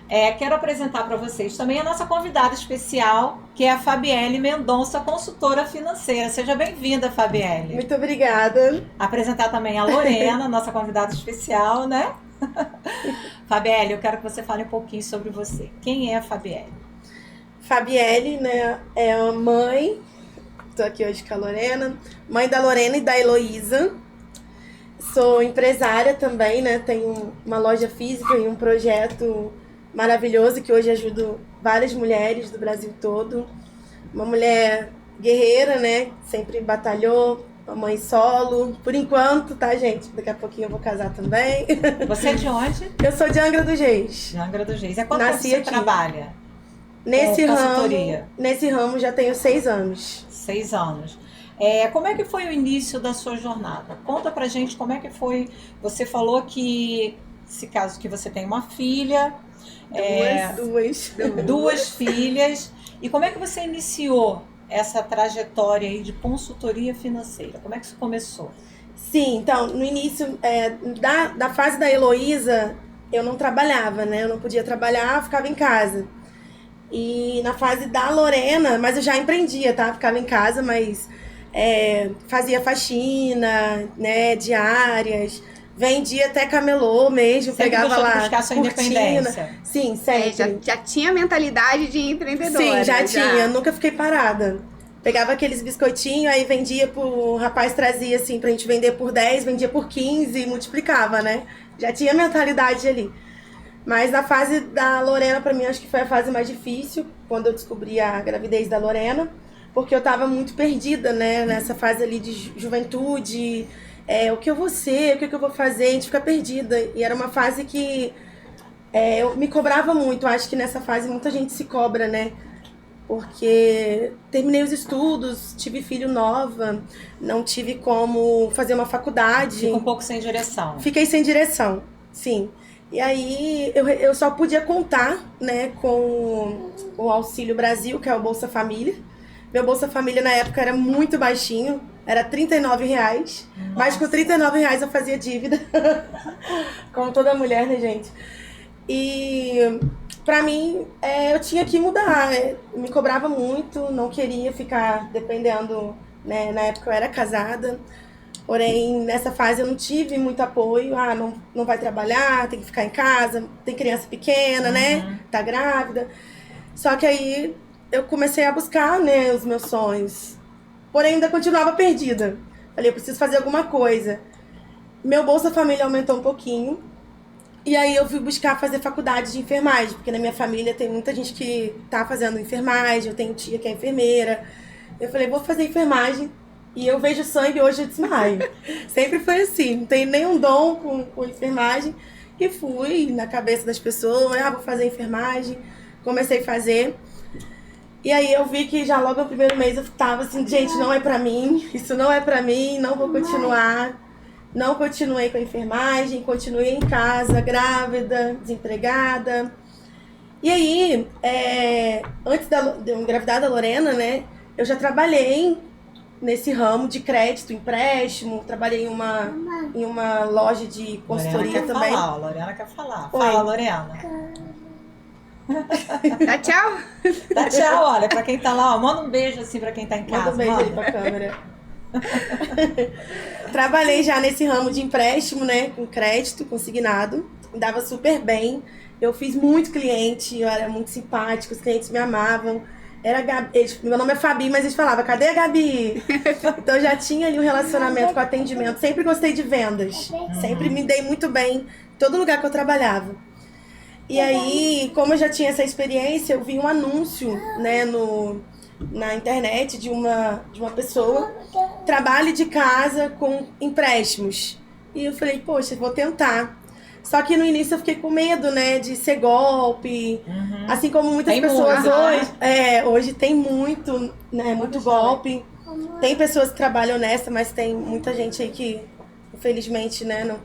Quero apresentar para vocês também a nossa convidada especial, que é a Fabielle Mendonça, consultora financeira. Seja bem-vinda, Fabielle. Muito obrigada. Apresentar também a Lorena, nossa convidada especial, né? Fabielle, eu quero que você fale um pouquinho sobre você. Quem é a Fabielle? Fabielle, né, é a mãe, estou aqui hoje com a Lorena, mãe da Lorena e da Heloísa. Sou empresária também, né, tenho uma loja física e um projeto maravilhoso que hoje ajudo várias mulheres do Brasil todo. Uma mulher guerreira, né, sempre batalhou, uma mãe solo, por enquanto, tá, gente? Daqui a pouquinho eu vou casar também. Você é de onde? Eu sou de Angra dos Reis. De Angra dos Reis. Quanto tempo você trabalha? Nesse ramo já tenho 6 anos. 6 anos. Como é que foi o início da sua jornada? Conta pra gente como é que foi. Você falou que, esse caso, que você tem uma filha. Duas filhas. E como é que você iniciou essa trajetória aí de consultoria financeira? Como é que isso começou? Sim, então, no início da fase da Heloísa, eu não trabalhava, né? Eu não podia trabalhar, ficava em casa. E na fase da Lorena, mas eu já empreendia, tá? Ficava em casa, mas fazia faxina, né? Diárias. Vendia até camelô mesmo, sempre pegava lá buscar sua independência. Sim, sempre. Já tinha mentalidade de empreendedora. Sim, já tinha. Nunca fiquei parada. Pegava aqueles biscoitinhos, aí vendia o rapaz trazia assim pra gente vender por 10, vendia por 15 e multiplicava, né? Já tinha mentalidade ali. Mas na fase da Lorena, pra mim, acho que foi a fase mais difícil, quando eu descobri a gravidez da Lorena, porque eu tava muito perdida, né? Nessa fase ali de juventude, o que eu vou ser, o que eu vou fazer, a gente fica perdida. E era uma fase que eu me cobrava muito, acho que nessa fase muita gente se cobra, né? Porque terminei os estudos, tive filho nova, não tive como fazer uma faculdade. Fica um pouco sem direção. Fiquei sem direção, sim. E aí eu só podia contar, né, com o Auxílio Brasil, que é o Bolsa Família. Meu Bolsa Família na época era muito baixinho, era R$39. Nossa. Mas com R$39 eu fazia dívida. Como toda mulher, né, gente? E pra mim, eu tinha que mudar. Me cobrava muito, não queria ficar dependendo, né? Na época eu era casada. Porém, nessa fase eu não tive muito apoio. Não vai trabalhar, tem que ficar em casa, tem criança pequena, né? Tá grávida. Só que aí eu comecei a buscar, né, os meus sonhos. Porém, ainda continuava perdida. Falei, eu preciso fazer alguma coisa. Meu Bolsa Família aumentou um pouquinho. E aí eu fui buscar fazer faculdade de enfermagem, porque na minha família tem muita gente que tá fazendo enfermagem, eu tenho tia que é enfermeira. Eu falei, vou fazer enfermagem. E eu vejo sangue, hoje eu desmaio. Sempre foi assim, não tenho nenhum dom com enfermagem. E fui na cabeça das pessoas, vou fazer enfermagem. Comecei a fazer. E aí eu vi que já logo no primeiro mês eu tava assim, gente, não é pra mim, isso não é pra mim, não vou continuar. Não continuei com a enfermagem, continuei em casa, grávida, desempregada. E aí, antes de eu engravidar da Lorena, né, eu já trabalhei nesse ramo de crédito, empréstimo, trabalhei em uma loja de consultoria também. Lorena quer falar. Fala, Lorena. Dá tchau? Dá tchau, olha, pra quem tá lá, ó, manda um beijo assim pra quem tá em casa. Manda um beijo aí pra câmera. Trabalhei já nesse ramo de empréstimo, né, com crédito, consignado, dava super bem. Eu fiz muito cliente, eu era muito simpática, os clientes me amavam. Era Gabi, meu nome é Fabi, mas eles falavam, cadê a Gabi? Então eu já tinha ali um relacionamento com atendimento, sempre gostei de vendas, sempre me dei muito bem em todo lugar que eu trabalhava. E aí, como eu já tinha essa experiência, eu vi um anúncio, né, na internet de uma pessoa, trabalho de casa com empréstimos. E eu falei, poxa, vou tentar. Só que no início eu fiquei com medo, né, de ser golpe. Assim como muitas pessoas hoje tem muito, né, muito golpe. Tem pessoas que trabalham nessa, mas tem muita gente aí que, infelizmente, né,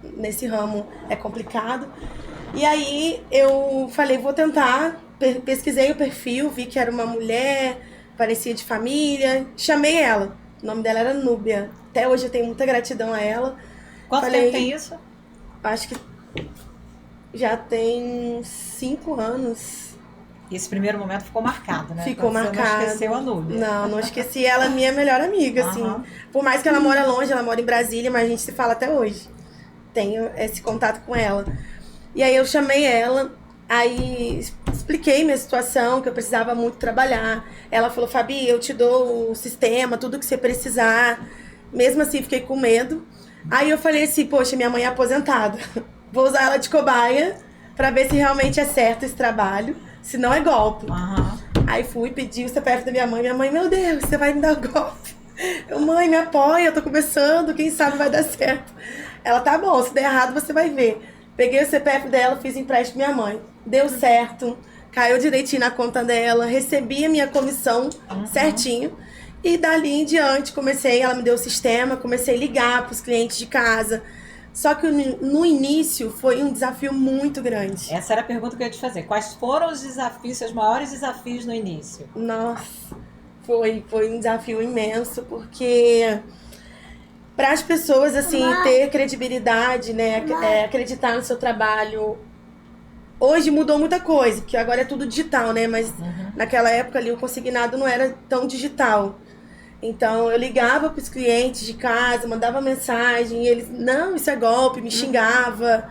nesse ramo é complicado. E aí eu falei, vou tentar. Pesquisei o perfil, vi que era uma mulher, parecia de família, chamei ela. O nome dela era Núbia. Até hoje eu tenho muita gratidão a ela. Quanto tempo tem isso? Acho que já tem uns 5 anos. Esse primeiro momento ficou marcado, né? Ficou Você marcado. não esqueceu a Núbia. Não esqueci. Ela é minha melhor amiga, assim. Por mais que ela mora longe, ela mora em Brasília, mas a gente se fala até hoje. Tenho esse contato com ela. E aí eu chamei ela, aí expliquei minha situação, que eu precisava muito trabalhar. Ela falou, Fabi, eu te dou o sistema, tudo que você precisar. Mesmo assim, fiquei com medo. Aí eu falei assim, poxa, minha mãe é aposentada. Vou usar ela de cobaia pra ver se realmente é certo esse trabalho. Se não é golpe. Aí fui pedir o CPF da minha mãe, meu Deus, você vai me dar golpe. Eu, mãe, me apoia, eu tô começando, quem sabe vai dar certo. Ela, tá bom, se der errado você vai ver. Peguei o CPF dela, fiz empréstimo pra minha mãe. Deu certo, caiu direitinho na conta dela, recebi a minha comissão certinho. E dali em diante ela me deu o sistema, comecei a ligar pros clientes de casa. Só que no início foi um desafio muito grande. Essa era a pergunta que eu ia te fazer. Quais foram os desafios, seus maiores desafios no início? Nossa, foi um desafio imenso, porque para as pessoas, assim, ter credibilidade, né, acreditar no seu trabalho. Hoje mudou muita coisa, porque agora é tudo digital, né, mas naquela época ali o consignado não era tão digital. Então, eu ligava para os clientes de casa, mandava mensagem, e eles, não, isso é golpe, me xingava.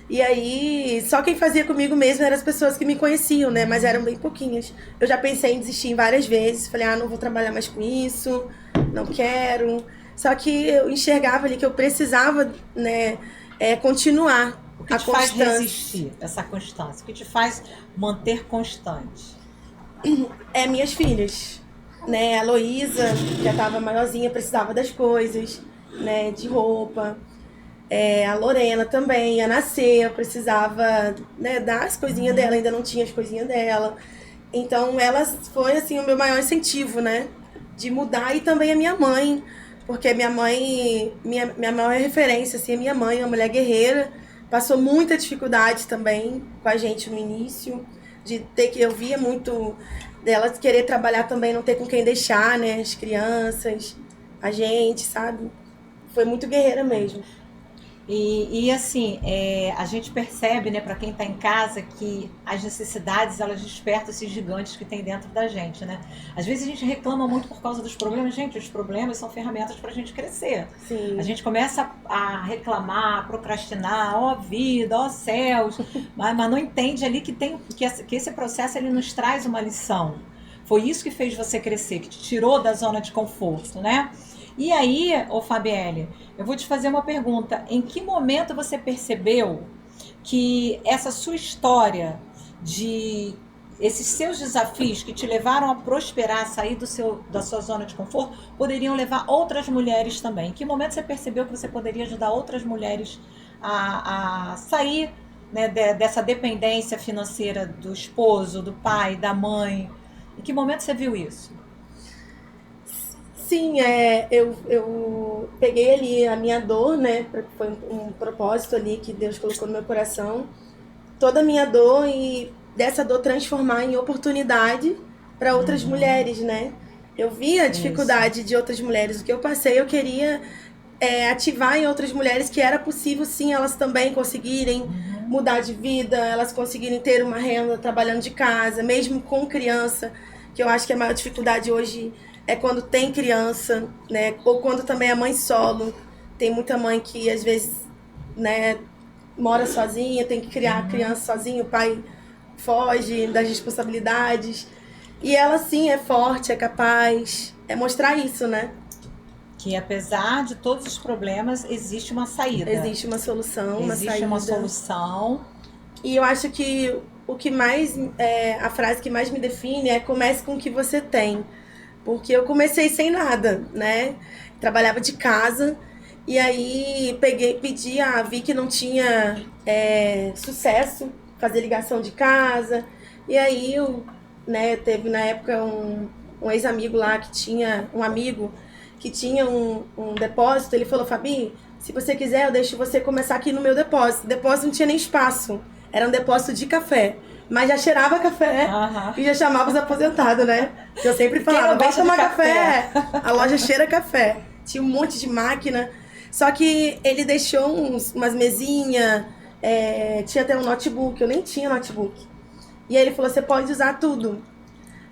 E aí, só quem fazia comigo mesmo eram as pessoas que me conheciam, né? Mas eram bem pouquinhas. Eu já pensei em desistir várias vezes. Falei, não vou trabalhar mais com isso, não quero. Só que eu enxergava ali que eu precisava, né, continuar. O que te faz resistir essa constância? O que te faz manter constante? É minhas filhas. Né, a Heloísa, que já estava maiorzinha, precisava das coisas, né, de roupa. A Lorena também ia nascer, eu precisava, né, dar as coisinhas dela, ainda não tinha as coisinhas dela. Então, ela foi, assim, o meu maior incentivo, né, de mudar. E também a minha mãe, porque minha mãe, minha maior referência, assim, é minha mãe, uma mulher guerreira, passou muita dificuldade também com a gente no início, de ter que, eu via muito dela querer trabalhar também, não ter com quem deixar, né, as crianças, a gente, sabe? Foi muito guerreira mesmo. E assim, a gente percebe, né, para quem está em casa, que as necessidades, elas despertam esses gigantes que tem dentro da gente, né? Às vezes a gente reclama muito por causa dos problemas. Gente, os problemas são ferramentas para a gente crescer. Sim. A gente começa a reclamar, a procrastinar, ó vida, ó céus, mas não entende ali que esse processo ele nos traz uma lição. Foi isso que fez você crescer, que te tirou da zona de conforto, né? E aí, Fabielle, eu vou te fazer uma pergunta. Em que momento você percebeu que essa sua história, esses seus desafios que te levaram a prosperar, a sair da sua zona de conforto, poderiam levar outras mulheres também? Em que momento você percebeu que você poderia ajudar outras mulheres a sair, né, dessa dependência financeira do esposo, do pai, da mãe? Em que momento você viu isso? Sim, eu peguei ali a minha dor, né? Foi um propósito ali que Deus colocou no meu coração. Toda a minha dor, e dessa dor transformar em oportunidade para outras mulheres, né? Eu via a dificuldade de outras mulheres. O que eu passei, eu queria ativar em outras mulheres que era possível, sim, elas também conseguirem mudar de vida, elas conseguirem ter uma renda trabalhando de casa, mesmo com criança, que eu acho que a maior dificuldade hoje é quando tem criança, né? Ou quando também é mãe solo. Tem muita mãe que às vezes, né, mora sozinha, tem que criar a criança sozinha, o pai foge das responsabilidades. E ela sim é forte, é capaz, é mostrar isso, né? Que apesar de todos os problemas, existe uma saída. Existe uma solução, uma saída. Existe uma solução. E eu acho que o que mais, a frase que mais me define é: comece com o que você tem. Porque eu comecei sem nada, né? Trabalhava de casa, e aí vi que não tinha sucesso, fazer ligação de casa. E aí teve na época um ex-amigo lá que tinha, um amigo que tinha um depósito. Ele falou: Fabi, se você quiser, eu deixo você começar aqui no meu depósito. O depósito não tinha nem espaço, era um depósito de café. Mas já cheirava café e já chamava os aposentados, né? Eu sempre falava: vem tomar café. A loja cheira café. Tinha um monte de máquina. Só que ele deixou umas mesinhas, tinha até um notebook, eu nem tinha notebook. E aí ele falou, você pode usar tudo.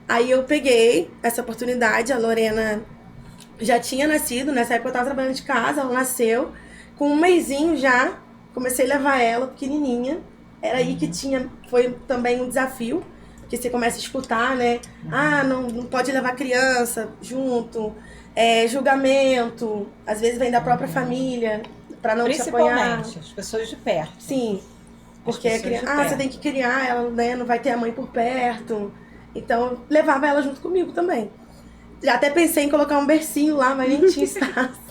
Aí eu peguei essa oportunidade, a Lorena já tinha nascido, nessa época eu tava trabalhando de casa, ela nasceu. Com um mesinho já, comecei a levar ela pequenininha. Era aí que foi também um desafio, porque você começa a escutar, né? Não pode levar criança junto, julgamento, às vezes vem da própria família, para não te apoiar. Principalmente, as pessoas de perto. Sim, porque você tem que criar, ela, né, não vai ter a mãe por perto. Então, eu levava ela junto comigo também. Já até pensei em colocar um bercinho lá, mas nem tinha espaço.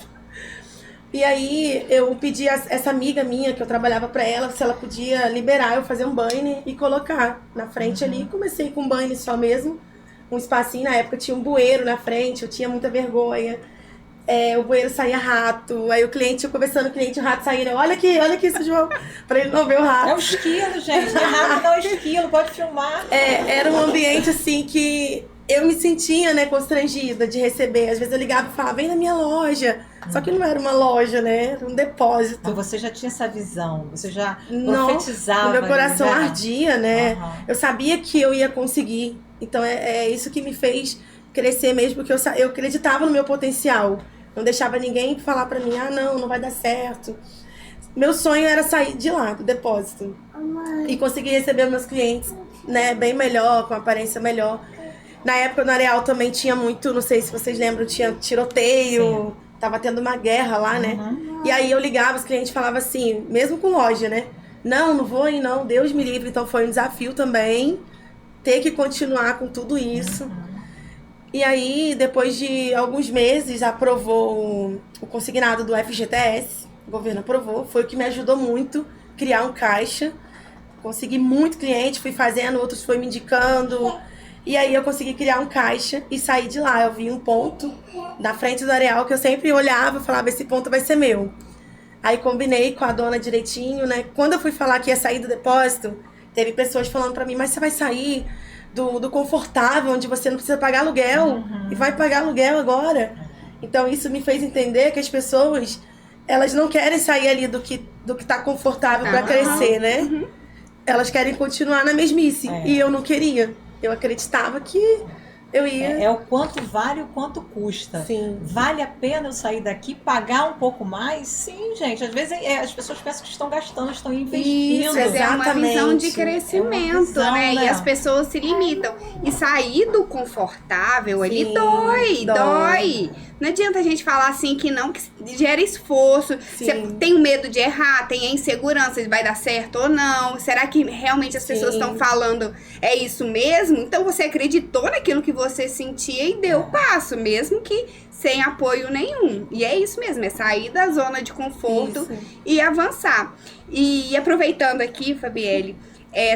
E aí, eu pedi a essa amiga minha, que eu trabalhava pra ela, se ela podia liberar eu fazer um banner e colocar na frente ali. Comecei com um banner só mesmo, um espacinho. Na época tinha um bueiro na frente, eu tinha muita vergonha. O bueiro saía rato, aí o cliente, eu conversando com o cliente, o rato saindo, olha aqui isso, João, pra ele não ver o rato. É um esquilo, gente, rato não é esquilo, pode filmar. Era um ambiente assim que eu me sentia, né, constrangida de receber. Às vezes eu ligava e falava, vem na minha loja. Só que não era uma loja, né, era um depósito. Então você já tinha essa visão, você já profetizava. O meu coração né? ardia, né, eu sabia que eu ia conseguir. Então é isso que me fez crescer mesmo, porque eu acreditava no meu potencial. Não deixava ninguém falar pra mim, não vai dar certo. Meu sonho era sair de lá, do depósito. E conseguir receber meus clientes, né, bem melhor, com aparência melhor. Na época, no Areal também tinha muito, não sei se vocês lembram, tinha tiroteio. Sim. Tava tendo uma guerra lá, né? E aí eu ligava, os clientes falavam assim, mesmo com loja, né? Não vou ir não, Deus me livre. Então foi um desafio também, ter que continuar com tudo isso. E aí, depois de alguns meses, aprovou o consignado do FGTS, o governo aprovou, foi o que me ajudou muito, criar um caixa. Consegui muito cliente, fui fazendo, outros foi me indicando. E aí eu consegui criar um caixa e sair de lá. Eu vi um ponto na frente do Areal que eu sempre olhava e falava, esse ponto vai ser meu. Aí combinei com a dona direitinho, né? Quando eu fui falar que ia sair do depósito, teve pessoas falando pra mim, mas você vai sair do confortável, onde você não precisa pagar aluguel, e vai pagar aluguel agora. Então isso me fez entender que as pessoas, elas não querem sair ali do que tá confortável pra crescer, né? Elas querem continuar na mesmice, e eu não queria. Eu acreditava que eu ia... o quanto vale, o quanto custa. Sim. Vale a pena eu sair daqui, pagar um pouco mais? Sim, gente. Às vezes as pessoas pensam que estão gastando, estão investindo. Isso, é uma visão de crescimento, né? E as pessoas se limitam. E sair do confortável, ele dói. Não adianta a gente falar assim que não, que gera esforço. Você tem medo de errar, tem a insegurança de vai dar certo ou não. Será que realmente as pessoas estão falando é isso mesmo? Então você acreditou naquilo que você sentia e deu o passo, mesmo que sem apoio nenhum. E é isso mesmo, é sair da zona de conforto e avançar. E aproveitando aqui, Fabielle,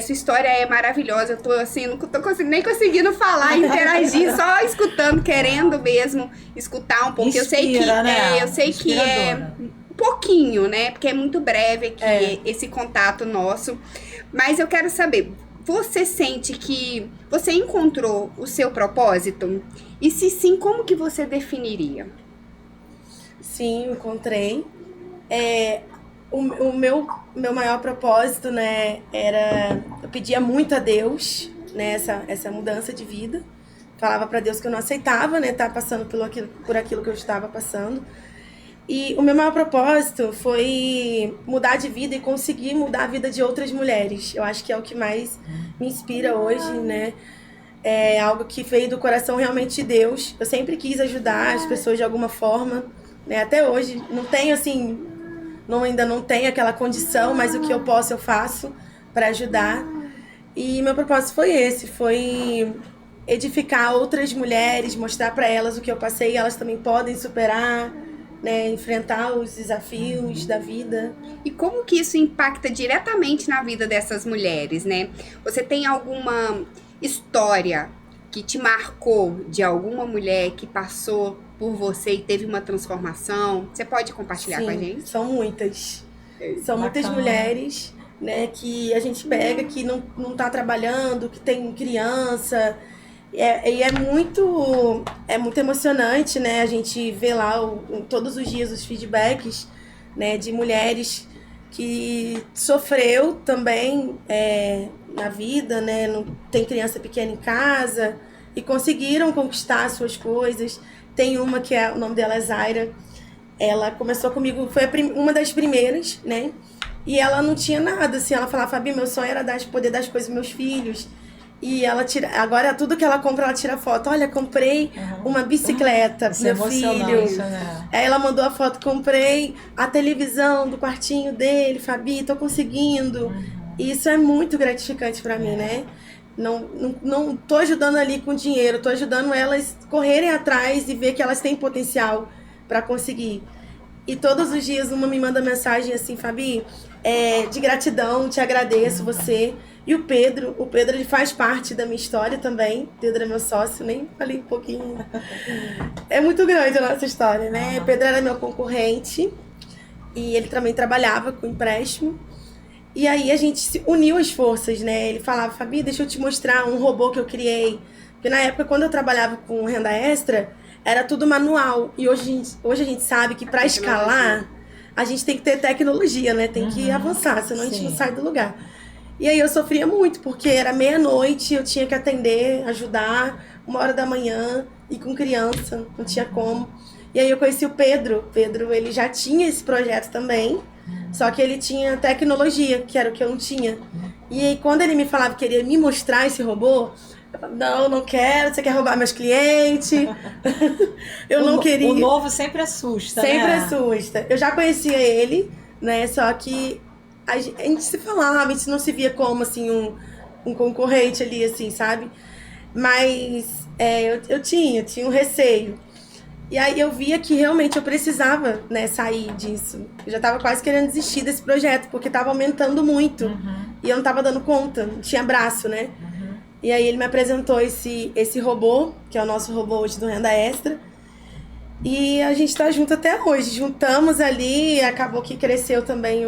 sua história é maravilhosa. Eu tô assim, não tô nem conseguindo falar, interagir, só escutando, querendo mesmo escutar um pouco. Inspira, eu sei que é um pouquinho, né? Porque é muito breve aqui esse contato nosso. Mas eu quero saber, você sente que você encontrou o seu propósito? E se sim, como que você definiria? Sim, encontrei. O meu maior propósito, né, era... Eu pedia muito a Deus, né, essa mudança de vida. Falava para Deus que eu não aceitava, né, estar passando por aquilo que eu estava passando. E o meu maior propósito foi mudar de vida e conseguir mudar a vida de outras mulheres. Eu acho que é o que mais me inspira hoje, né? É algo que veio do coração realmente de Deus. Eu sempre quis ajudar as pessoas de alguma forma, né? Até hoje, não tenho assim... ainda não tenho aquela condição, mas o que eu posso eu faço para ajudar. E meu propósito foi esse, foi edificar outras mulheres, mostrar para elas o que eu passei, e elas também podem superar, né, enfrentar os desafios da vida. E como que isso impacta diretamente na vida dessas mulheres, né? Você tem alguma história que te marcou de alguma mulher que passou por você e teve uma transformação? Você pode compartilhar com a gente? São muitas. São muitas mulheres, né, que a gente pega, que não tá trabalhando, que tem criança. E é muito emocionante, né? A gente vê lá todos os dias os feedbacks, né, de mulheres que sofreu também na vida, né? Não tem criança pequena em casa e conseguiram conquistar suas coisas. Tem uma que o nome dela é Zaira. Ela começou comigo, foi uma das primeiras, né? E ela não tinha nada, assim. Ela falava, Fabi, meu sonho era poder dar as coisas aos meus filhos. E ela agora tudo que ela compra, ela tira foto. Olha, comprei uma bicicleta pro meu filho. Né? Aí ela mandou a foto, comprei a televisão do quartinho dele, Fabi, tô conseguindo. E isso é muito gratificante pra mim, né? Não tô ajudando ali com dinheiro, tô ajudando elas correrem atrás e ver que elas têm potencial pra conseguir. E todos os dias uma me manda mensagem assim, Fabi, de gratidão, te agradeço você. E o Pedro, ele faz parte da minha história também. O Pedro é meu sócio, nem falei um pouquinho. É muito grande a nossa história, né? O Pedro era meu concorrente e ele também trabalhava com empréstimo. E aí a gente se uniu as forças, né? Ele falava, Fabi, deixa eu te mostrar um robô que eu criei. Porque na época, quando eu trabalhava com renda extra, era tudo manual. E hoje a gente sabe que para escalar, a gente tem que ter tecnologia, né? Tem que avançar, senão a gente não sai do lugar. E aí eu sofria muito, porque era meia-noite, eu tinha que atender, ajudar, 1h da manhã, e com criança, não tinha como. E aí eu conheci o Pedro. O Pedro, ele já tinha esse projeto também, só que ele tinha tecnologia, que era o que eu não tinha. E aí quando ele me falava que queria me mostrar esse robô, eu falava, não quero, você quer roubar meus clientes? Eu não queria. O novo sempre assusta, sempre né? assusta. Eu já conhecia ele, né, só que a gente se falava, a gente não se via como, assim, um concorrente ali, assim, sabe? Mas eu tinha um receio. E aí eu via que realmente eu precisava, né, sair disso. Eu já tava quase querendo desistir desse projeto, porque tava aumentando muito. E eu não tava dando conta, não tinha braço, né? E aí ele me apresentou esse robô, que é o nosso robô hoje do Renda Extra. E a gente tá junto até hoje. Juntamos ali, acabou que cresceu também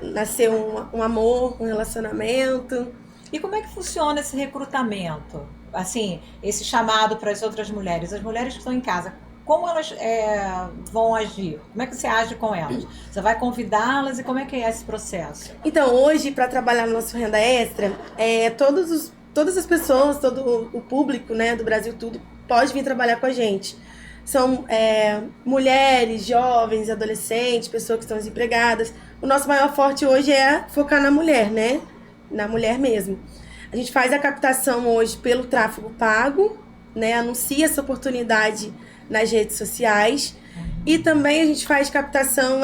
nasceu um amor, um relacionamento. E como é que funciona esse recrutamento? Assim, esse chamado para as outras mulheres. As mulheres que estão em casa, como elas vão agir? Como é que você age com elas? Você vai convidá-las e como é que é esse processo? Então, hoje, para trabalhar no nosso Renda Extra, todas as pessoas, todo o público, né, do Brasil tudo, pode vir trabalhar com a gente. São mulheres, jovens, adolescentes, pessoas que estão desempregadas. O nosso maior forte hoje é focar na mulher, né? Na mulher mesmo. A gente faz a captação hoje pelo tráfego pago, né? Anuncia essa oportunidade nas redes sociais. E também a gente faz captação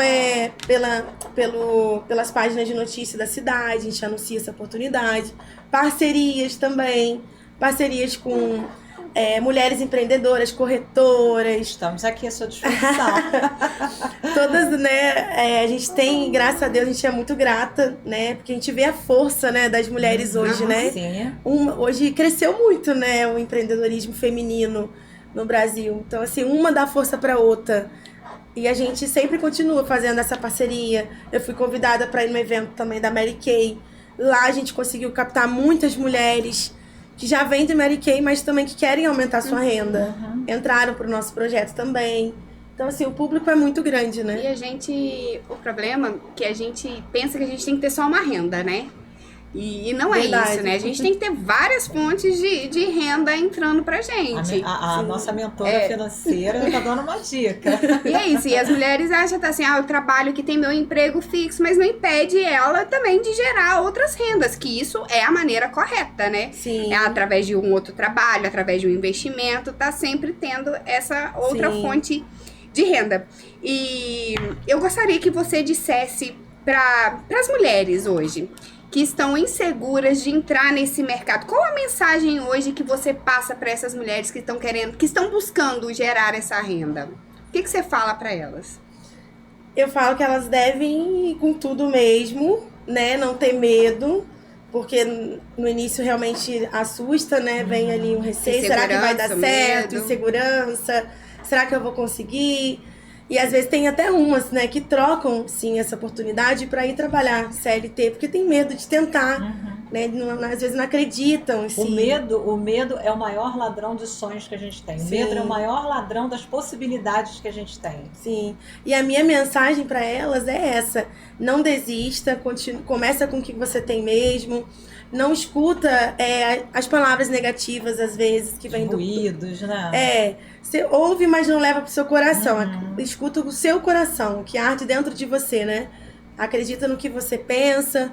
pelas páginas de notícia da cidade, a gente anuncia essa oportunidade. Parcerias também, parcerias com mulheres empreendedoras, corretoras. Estamos aqui à sua disposição. Todas, né? A gente tem, graças a Deus, a gente é muito grata, né? Porque a gente vê a força, né, das mulheres hoje, né? Sim. Hoje cresceu muito, né, o empreendedorismo feminino no Brasil. Então, assim, uma dá força para outra. E a gente sempre continua fazendo essa parceria. Eu fui convidada para ir no evento também da Mary Kay. Lá a gente conseguiu captar muitas mulheres que já vendem Mary Kay, mas também que querem aumentar sua renda. Entraram para o nosso projeto também. Então, assim, o público é muito grande, né? E o problema é que a gente pensa que a gente tem que ter só uma renda, né? E não é Verdade. isso, né? A gente tem que ter várias fontes de renda entrando pra gente. A nossa mentora financeira tá dando uma dica. E é isso, e as mulheres acham assim, eu trabalho que tem meu emprego fixo, mas não impede ela também de gerar outras rendas, que isso é a maneira correta, né? Sim. É através de um outro trabalho, através de um investimento, tá sempre tendo essa outra fonte de renda. E eu gostaria que você dissesse para as mulheres hoje que estão inseguras de entrar nesse mercado. Qual a mensagem hoje que você passa para essas mulheres que estão buscando gerar essa renda? O que você fala para elas? Eu falo que elas devem ir com tudo mesmo, né? Não ter medo, porque no início realmente assusta, né? Vem ali um receio, será que vai dar certo? Insegurança, será que eu vou conseguir? E às vezes tem até umas, né, que trocam, sim, essa oportunidade para ir trabalhar CLT, porque tem medo de tentar, né? Às vezes não acreditam em si. O medo é o maior ladrão de sonhos que a gente tem. O Sim. medo é o maior ladrão das possibilidades que a gente tem. Sim. E a minha mensagem para elas é essa: não desista, começa com o que você tem mesmo. Não escuta as palavras negativas, às vezes, que vêm do... ruídos, né? Você ouve, mas não leva pro seu coração. Escuta o seu coração, o que arde dentro de você, né? Acredita no que você pensa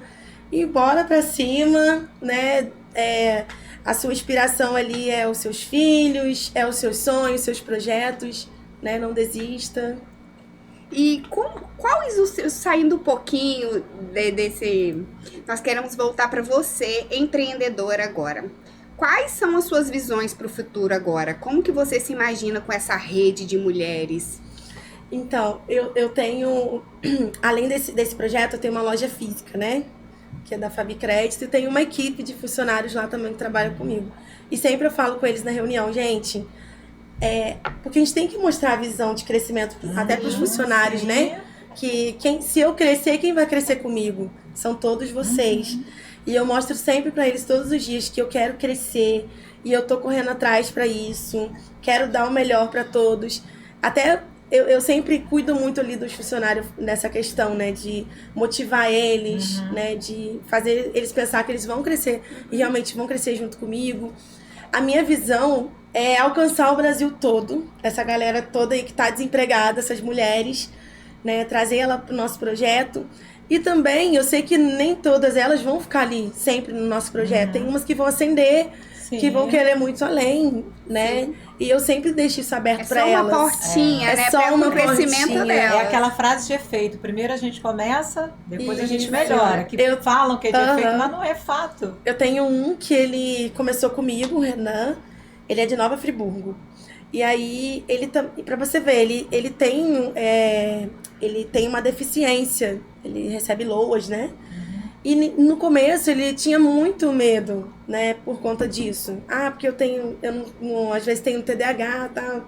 e bora pra cima, né? A sua inspiração ali é os seus filhos, é os seus sonhos, seus projetos, né? Não desista. E quais os seus, saindo um pouquinho desse... Nós queremos voltar para você, empreendedora agora. Quais são as suas visões para o futuro agora? Como que você se imagina com essa rede de mulheres? Então, eu tenho... Além desse projeto, eu tenho uma loja física, né? Que é da Fabi Crédito. E tenho uma equipe de funcionários lá também que trabalham comigo. E sempre eu falo com eles na reunião, gente... porque a gente tem que mostrar a visão de crescimento até para os funcionários, né? Que se eu crescer, quem vai crescer comigo? São todos vocês. E eu mostro sempre para eles todos os dias que eu quero crescer e eu tô correndo atrás para isso. Quero dar o melhor para todos. Até eu sempre cuido muito ali dos funcionários nessa questão, né? De motivar eles, né? De fazer eles pensar que eles vão crescer e realmente vão crescer junto comigo. A minha visão é alcançar o Brasil todo, essa galera toda aí que está desempregada, essas mulheres, né, trazer ela para o nosso projeto. E também, eu sei que nem todas elas vão ficar ali sempre no nosso projeto. Tem umas que vão ascender, que vão querer muito além, né? Sim. E eu sempre deixo isso aberto para elas. É só uma portinha, né? É só um crescimento dela. É aquela frase de efeito. Primeiro a gente começa, depois a gente melhora. Que falam que é de efeito, mas não é fato. Eu tenho um que ele começou comigo, o Renan. Ele é de Nova Friburgo. E aí, pra você ver, ele tem uma deficiência. Ele recebe LOAS, né? E no começo ele tinha muito medo, né, por conta disso. Porque às vezes tenho TDAH, tá?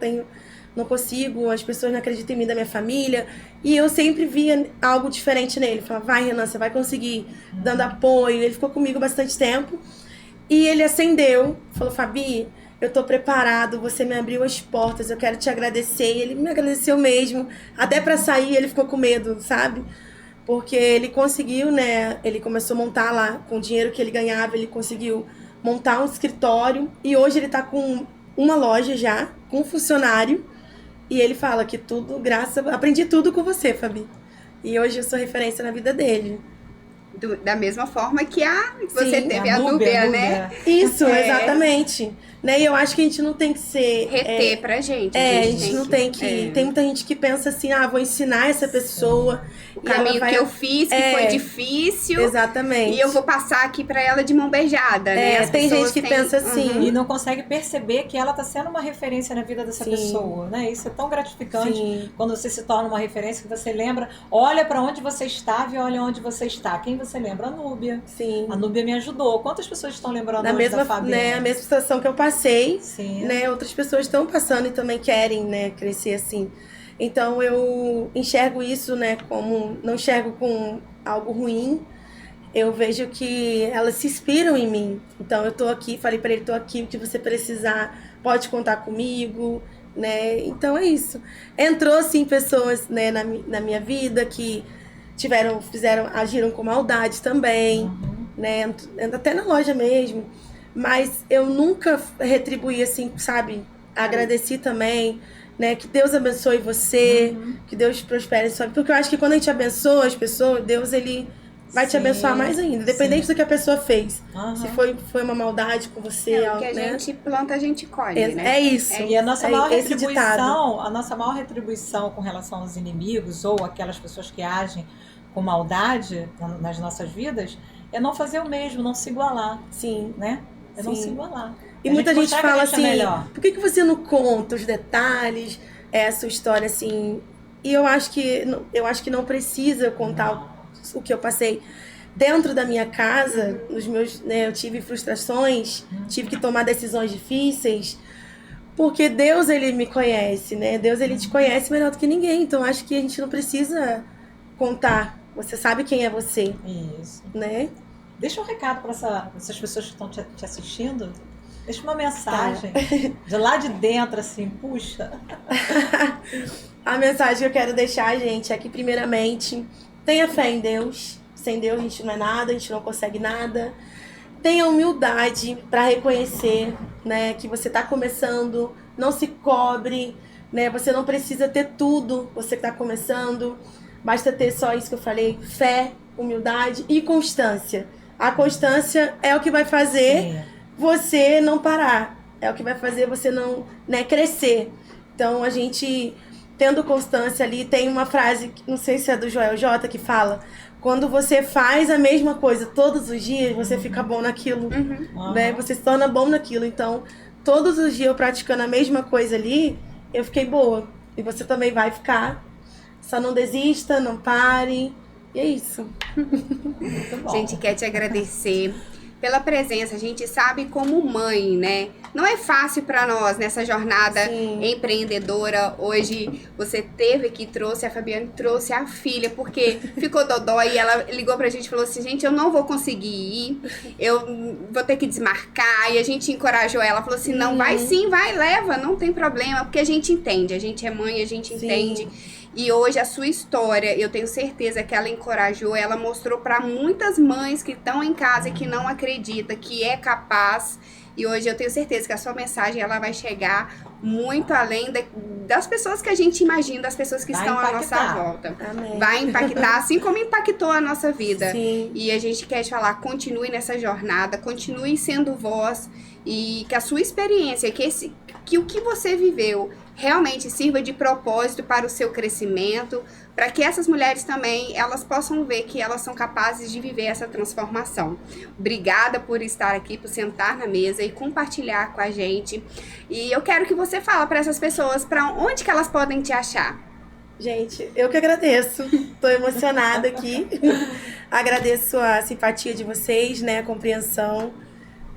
Não consigo, as pessoas não acreditam em mim, da minha família. E eu sempre via algo diferente nele. Falava, vai, Renan, você vai conseguir, dando apoio. Ele ficou comigo bastante tempo. E ele acendeu, falou, Fabi, eu tô preparado, você me abriu as portas, eu quero te agradecer. E ele me agradeceu mesmo. Até pra sair ele ficou com medo, sabe? Porque ele conseguiu, né? Ele começou a montar lá, com o dinheiro que ele ganhava, ele conseguiu montar um escritório. E hoje ele tá com uma loja já, com um funcionário. E ele fala que aprendi tudo com você, Fabi. E hoje eu sou referência na vida dele. Da mesma forma que você teve a Núbia, né? Isso, exatamente. Né? E eu acho que a gente não tem que ser... Reter pra gente. A gente não tem que... Tem muita gente que pensa assim, vou ensinar essa pessoa. O caminho que eu fiz, que foi difícil. Exatamente. E eu vou passar aqui pra ela de mão beijada, né? Tem gente que pensa assim. E não consegue perceber que ela tá sendo uma referência na vida dessa pessoa, né? Isso é tão gratificante quando você se torna uma referência, que você lembra, olha pra onde você estava e olha onde você está. Quem você lembra? A Núbia. Sim. A Núbia me ajudou. Quantas pessoas estão lembrando hoje da Fabiana? Né, a mesma situação que eu passei, né? Outras pessoas estão passando e também querem, né, crescer assim. Então eu enxergo isso, né, não enxergo com algo ruim. Eu vejo que elas se inspiram em mim. Então eu tô aqui, falei para ele, tô aqui, o que você precisar, pode contar comigo, né? Então é isso. Entrou assim pessoas, né, na minha vida que agiram com maldade também, né? Até na loja mesmo. Mas eu nunca retribuí assim, sabe? Agradeci também, né? Que Deus abençoe você, que Deus prospere sua vida. Porque eu acho que quando a gente abençoa as pessoas, Deus, ele vai te abençoar mais ainda, independente do que a pessoa fez. Se foi uma maldade com você, o que a gente planta, a gente colhe, né? É isso. E a nossa maior retribuição com relação aos inimigos ou aquelas pessoas que agem com maldade nas nossas vidas é não fazer o mesmo, não se igualar. Sim. Né? Não se igualar. E muita gente fala assim, por que você não conta os detalhes, a sua história assim? E eu acho que não precisa contar o que eu passei. Dentro da minha casa, eu tive frustrações, tive que tomar decisões difíceis, porque Deus, ele me conhece, né? Deus, ele te conhece melhor do que ninguém. Então, acho que a gente não precisa contar. Você sabe quem é você. Isso. Né? Deixa um recado para essas pessoas que estão te assistindo. Deixa uma mensagem de lá de dentro, assim, puxa. A mensagem que eu quero deixar, gente, é que primeiramente tenha fé em Deus. Sem Deus a gente não é nada, a gente não consegue nada. Tenha humildade para reconhecer, né, que você está começando. Não se cobre, né? Você não precisa ter tudo, você que está começando. Basta ter só isso que eu falei, fé, humildade e constância. A constância é o que vai fazer você não parar. É o que vai fazer você não, né, crescer. Então, a gente, tendo constância ali, tem uma frase, não sei se é do Joel J, que fala: quando você faz a mesma coisa todos os dias, você fica bom naquilo. Né? Você se torna bom naquilo. Então, todos os dias eu praticando a mesma coisa ali, eu fiquei boa. E você também vai ficar. Só não desista, não pare. E é isso. A gente quer te agradecer pela presença. A gente sabe como mãe, né? Não é fácil para nós nessa jornada empreendedora. Hoje você teve aqui, trouxe a Fabiane, trouxe a filha, porque ficou dodói e ela ligou pra gente e falou assim: gente, eu não vou conseguir ir, eu vou ter que desmarcar. E a gente encorajou ela, falou assim: não, vai sim, vai, leva, não tem problema, porque a gente entende, a gente é mãe, a gente entende. E hoje a sua história, eu tenho certeza que ela encorajou, ela mostrou para muitas mães que estão em casa e que não acreditam, que é capaz. E hoje eu tenho certeza que a sua mensagem ela vai chegar muito além das pessoas que a gente imagina, das pessoas que estão à nossa volta. Amém. Vai impactar, assim como impactou a nossa vida. Sim. E a gente quer te falar, continue nessa jornada, continue sendo voz, e que a sua experiência, que o que você viveu realmente sirva de propósito para o seu crescimento, para que essas mulheres também, elas possam ver que elas são capazes de viver essa transformação. Obrigada por estar aqui, por sentar na mesa e compartilhar com a gente. E eu quero que você fale para essas pessoas, para onde que elas podem te achar. Gente, eu que agradeço. Tô emocionada aqui. Agradeço a simpatia de vocês, né, a compreensão,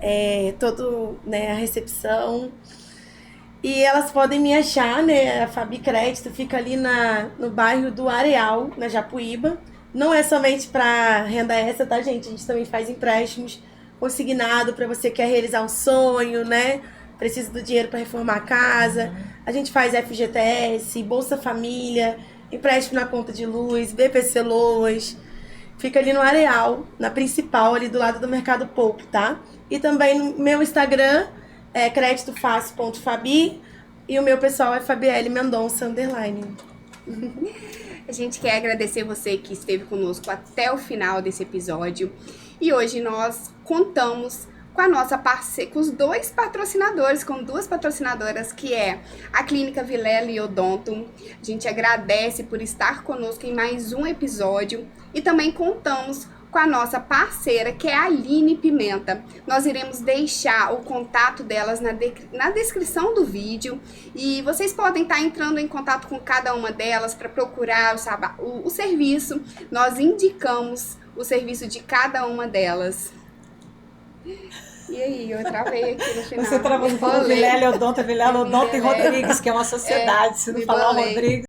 a recepção. E elas podem me achar, né? A Fabi Crédito fica ali no bairro do Areal, na Japuíba. Não é somente para renda extra, tá, gente? A gente também faz empréstimos consignado para você que quer realizar um sonho, né? Precisa do dinheiro para reformar a casa. A gente faz FGTS, Bolsa Família, empréstimo na conta de luz, BPC Loas. Fica ali no Areal, na principal, ali do lado do Mercado Pouco, tá? E também no meu Instagram é creditofácil.fabi e o meu pessoal é Fabielle Mendonça _. A gente quer agradecer você que esteve conosco até o final desse episódio. E hoje nós contamos com a nossa parceira, com os dois patrocinadores, com duas patrocinadoras, que é a Clínica Vilela e Odonto. A gente agradece por estar conosco em mais um episódio e também contamos com a nossa parceira, que é a Aline Pimenta. Nós iremos deixar o contato delas na descrição do vídeo e vocês podem estar entrando em contato com cada uma delas para procurar o serviço. Nós indicamos o serviço de cada uma delas. E aí, eu travei aqui no final. Você travou no Vilela Odonto, Vilela Odonto e Rodrigues, que é uma sociedade. Se não falar Rodrigues...